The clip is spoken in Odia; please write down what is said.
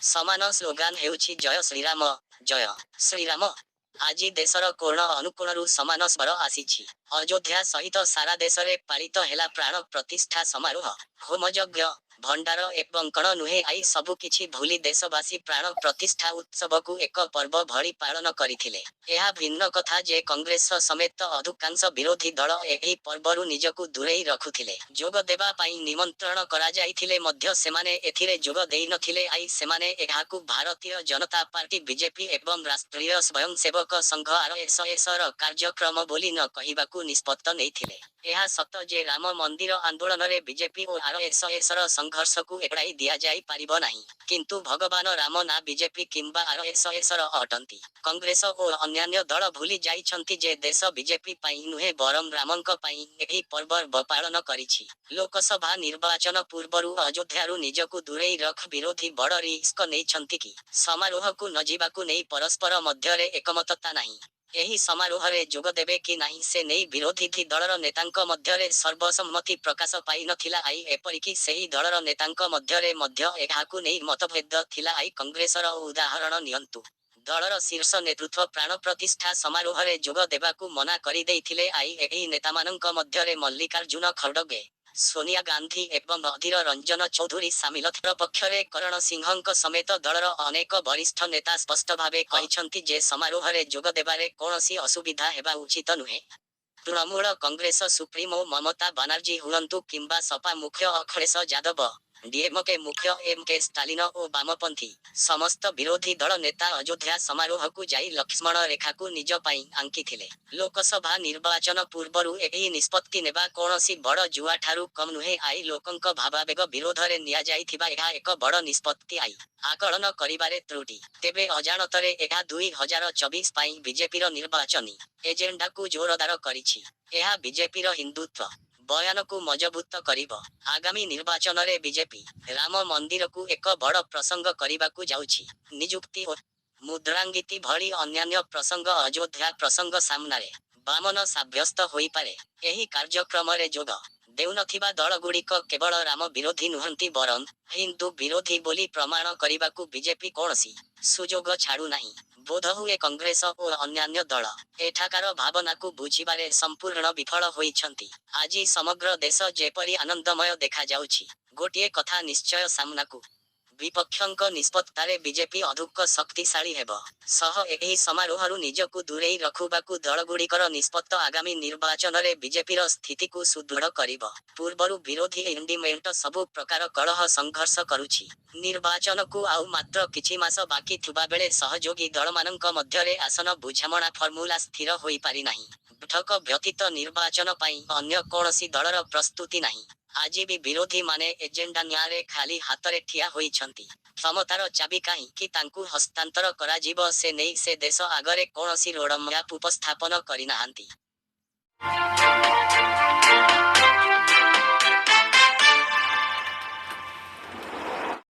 ସମାନ ସ୍ଲୋଗାନ ହେଉଛି ଜୟ ଶ୍ରୀରାମ, ଜୟ ଶ୍ରୀରାମ। ଆଜି ଦେଶର କୋଣ ଅନୁକୋଣରୁ ସମାନ ସ୍ୱର ଆସିଛି। ଅଯୋଧ୍ୟା ସହିତ ସାରା ଦେଶରେ ପାଳିତ ହେଲା ପ୍ରାଣ ପ୍ରତିଷ୍ଠା ସମାରୋହ। ହୋମଯଜ୍ଞ, ଭଣ୍ଡାର ଏବଂ କଣ ନୁହେଁ ଆଇ ସବୁ କିଛି ଭୁଲି ଦେଶବାସୀ ପ୍ରାଣ ପ୍ରତିଷ୍ଠା ଉତ୍ସବକୁ ଏକ ପର୍ବ ଭଳି ପାଳନ କରିଥିଲେ। ଏହା ଭିନ୍ନ କଥା ଯେ କଂଗ୍ରେସ ସମେତ ଅଧିକାଂଶ ବିରୋଧୀ ଦଳ ଏହି ପର୍ବରୁ ନିଜକୁ ଦୂରେଇ ରଖୁଥିଲେ। ଯୋଗ ଦେବା ପାଇଁ ନିମନ୍ତ୍ରଣ କରାଯାଇଥିଲେ ମଧ୍ୟ ସେମାନେ ଏଥିରେ ଯୋଗ ଦେଇନଥିଲେ। ସେମାନେ ଏହାକୁ ଭାରତୀୟ ଜନତା ପାର୍ଟି ବିଜେପି ଏବଂ ରାଷ୍ଟ୍ରୀୟ ସ୍ୱୟଂସେବକ ସଂଘ ଆରଏସଏସର କାର୍ଯ୍ୟକ୍ରମ ବୋଲି ନ କହିବାକୁ ନିଷ୍ପତ୍ତି ନେଇଥିଲେ। ଏହା ସତ ଯେ ରାମ ମନ୍ଦିର ଆନ୍ଦୋଳନରେ ବିଜେପି ଓ ଆରଏସଏସର ସଂଘର୍ଷକୁ ଏଡ଼ାଇ ଦିଆଯାଇ ପାରିବ ନାହିଁ। କିନ୍ତୁ ଭଗବାନ ରାମ ନା ବିଜେପି କିମ୍ବା ଆରଏସଏସର ଅଟନ୍ତି। କଂଗ୍ରେସ ଓ ଅନ୍ୟାନ୍ୟ ଦଳ ଭୁଲି ଯାଇଛନ୍ତି ଯେ ଦେଶ ବିଜେପି ପାଇଁ ନୁହେଁ ବରଂ ରାମଙ୍କ ପାଇଁ ଏହି ପର୍ବ ପାଳନ କରିଛି। ଲୋକସଭା ନିର୍ବାଚନ ପୂର୍ବରୁ ଅଯୋଧ୍ୟାରୁ ନିଜକୁ ଦୂରେଇ ରଖ ବିରୋଧୀ ବଡ଼ ରିସ୍କ ନେଇଛନ୍ତି କି? ସମାରୋହକୁ ନ ଯିବାକୁ ନେଇ ପରସ୍ପର ମଧ୍ୟରେ ଏକମତତା ନାହିଁ। ଏହି ସମାରୋହରେ ଯୋଗ ଦେବେ କି ନାହିଁ ସେ ନେଇ ବିରୋଧୀ ଦଳର ନେତାଙ୍କ ମଧ୍ୟରେ ସର୍ବସମ୍ମତି ପ୍ରକାଶ ପାଇନଥିଲା। ଏପରିକି ସେହି ଦଳର ନେତାଙ୍କ ମଧ୍ୟରେ ମଧ୍ୟ ଏହାକୁ ନେଇ ମତଭେଦ ଥିଲା। କଂଗ୍ରେସର ଉଦାହରଣ ନିଅନ୍ତୁ। ଦଳର ଶୀର୍ଷ ନେତୃତ୍ୱ ପ୍ରାଣ ପ୍ରତିଷ୍ଠା ସମାରୋହରେ ଯୋଗ ଦେବାକୁ ମନା କରିଦେଇଥିଲେ। ଏହି ନେତାମାନଙ୍କ ମଧ୍ୟରେ ମଲ୍ଲିକାର୍ଜୁନ ଖଡ଼ଗେ, ସୋନିଆ ଗାନ୍ଧୀ ଏବଂ ଅଧୀର ରଞ୍ଜନ ଚୌଧୁରୀ ସାମିଲ ଥିବା ପକ୍ଷରେ କରଣ ସିଂହଙ୍କ ସମେତ ଦଳର ଅନେକ ବରିଷ୍ଠ ନେତା ସ୍ପଷ୍ଟ ଭାବେ କହିଛନ୍ତି ଯେ ସମାରୋହରେ ଯୋଗ ଦେବାରେ କୌଣସି ଅସୁବିଧା ହେବା ଉଚିତ ନୁହେଁ। ତୃଣମୂଳ କଂଗ୍ରେସ ସୁପ୍ରିମୋ ମମତା ବାନାର୍ଜୀ ହୁଅନ୍ତୁ କିମ୍ବା ସପା ମୁଖ୍ୟ ଅଖିଳେଶ ଯାଦବ, ଡିଏମକେ ମୁଖ୍ୟ ଏମ୍.କେ. ଷ୍ଟାଲିନ ଓ ବାମପନ୍ଥୀ ସମସ୍ତ ବିରୋଧୀ ଦଳ ନେତା ଅଯୋଧ୍ୟା ସମାରୋହକୁ ଯାଇ ଲକ୍ଷ୍ମଣ ରେଖାକୁ ନିଜ ପାଇଁ ଆଙ୍କିଥିଲେ। ଲୋକସଭା ନିର୍ବାଚନ ପୂର୍ବରୁ ଏହି ନିଷ୍ପତ୍ତି ନେବା କୌଣସି ବଡ଼ ଜୁଆଠାରୁ କମ୍ ନୁହେଁ। ଲୋକଙ୍କ ଭାବାବେଗ ବିରୋଧରେ ନିଆଯାଇଥିବା ଏହା ଏକ ବଡ଼ ନିଷ୍ପତ୍ତି। ଆକଳନ କରିବାରେ ତ୍ରୁଟି। ତେବେ ଅଜାଣତରେ ଏହା 2024 ପାଇଁ ବିଜେପିର ନିର୍ବାଚନୀ ଏଜେଣ୍ଡାକୁ ଜୋରଦାର କରିଛି। ଏହା ବିଜେପିର ହିନ୍ଦୁତ୍ୱ ବୟାନକୁ ମଜବୁତ କରିବ। ଆଗାମୀ ନିର୍ବାଚନରେ ବିଜେପି ରାମ ମନ୍ଦିରକୁ ଏକ ବଡ଼ ପ୍ରସଙ୍ଗ କରିବାକୁ ଯାଉଛି। ନିଯୁକ୍ତି ଓ ମୁଦ୍ରାଙ୍ଗୀତି ଭଳି ଅନ୍ୟାନ୍ୟ ପ୍ରସଙ୍ଗ ଅଯୋଧ୍ୟା ପ୍ରସଙ୍ଗ ସାମ୍ନାରେ ବାମନ ସାବ୍ୟସ୍ତ ହୋଇପାରେ। ଏହି କାର୍ଯ୍ୟକ୍ରମରେ ଯୋଗ ଦେଉନଥିବା ଦଳଗୁଡ଼ିକ କେବଳ ରାମ ବିରୋଧୀ ନୁହନ୍ତି ବରଂ ହିନ୍ଦୁ ବିରୋଧୀ ବୋଲି ପ୍ରମାଣ କରିବାକୁ ବିଜେପି କୌଣସି ସୁଯୋଗ ଛାଡୁନାହିଁ। ବୋଧହୁଏ କଂଗ୍ରେସ ଓ ଅନ୍ୟାନ୍ୟ ଦଳ ଏଠାକାର ଭାବନାକୁ ବୁଝିବାରେ ସମ୍ପୂର୍ଣ୍ଣ ବିଫଳ ହୋଇଛନ୍ତି। ଆଜି ସମଗ୍ର ଦେଶ ଯେପରି ଆନନ୍ଦମୟ ଦେଖାଯାଉଛି, ଗୋଟିଏ କଥା ନିଶ୍ଚୟ ସାମ୍ନାକୁ ବିପକ୍ଷଙ୍କ ନିଷ୍ପତ୍ତିରେ ବିଜେପି ଅଧିକ ଶକ୍ତିଶାଳୀ ହେବ। ସହ ଏହି ସମାରୋହରୁ ନିଜକୁ ଦୂରେଇ ରଖିବାକୁ ଦଳଗୁଡ଼ିକର ନିଷ୍ପତ୍ତି ଆଗାମୀ ନିର୍ବାଚନରେ ବିଜେପିର ସ୍ଥିତିକୁ ସୁଦୃଢ଼ କରିବ। ପୂର୍ବରୁ ବିରୋଧୀ ଇଣ୍ଡି ମେଣ୍ଟ ସବୁ ପ୍ରକାର କଳହ ସଂଘର୍ଷ କରୁଛି। ନିର୍ବାଚନକୁ ଆଉ ମାତ୍ର କିଛି ମାସ ବାକି ଥିବାବେଳେ ସହଯୋଗୀ ଦଳମାନଙ୍କ ମଧ୍ୟରେ ଆସନ ବୁଝାମଣା ଫର୍ମୁଲା ସ୍ଥିର ହୋଇପାରିନାହିଁ। ବୈଠକ ବ୍ୟତୀତ ନିର୍ବାଚନ ପାଇଁ ଅନ୍ୟ କୌଣସି ଦଳର ପ୍ରସ୍ତୁତି ନାହିଁ। ଆଜି ବି ବିରୋଧୀମାନେ ଏଜେଣ୍ଡା ନ୍ୟାୟରେ ଖାଲି ହାତରେ ଠିଆ ହୋଇଛନ୍ତି। କ୍ଷମତାର ଚାବି କାହିଁକି ତାଙ୍କୁ ହସ୍ତାନ୍ତର କରାଯିବ ସେ ନେଇ ସେ ଦେଶ ଆଗରେ କୌଣସି ରୋଡମ୍ୟାପ ଉପସ୍ଥାପନ କରିନାହାନ୍ତି।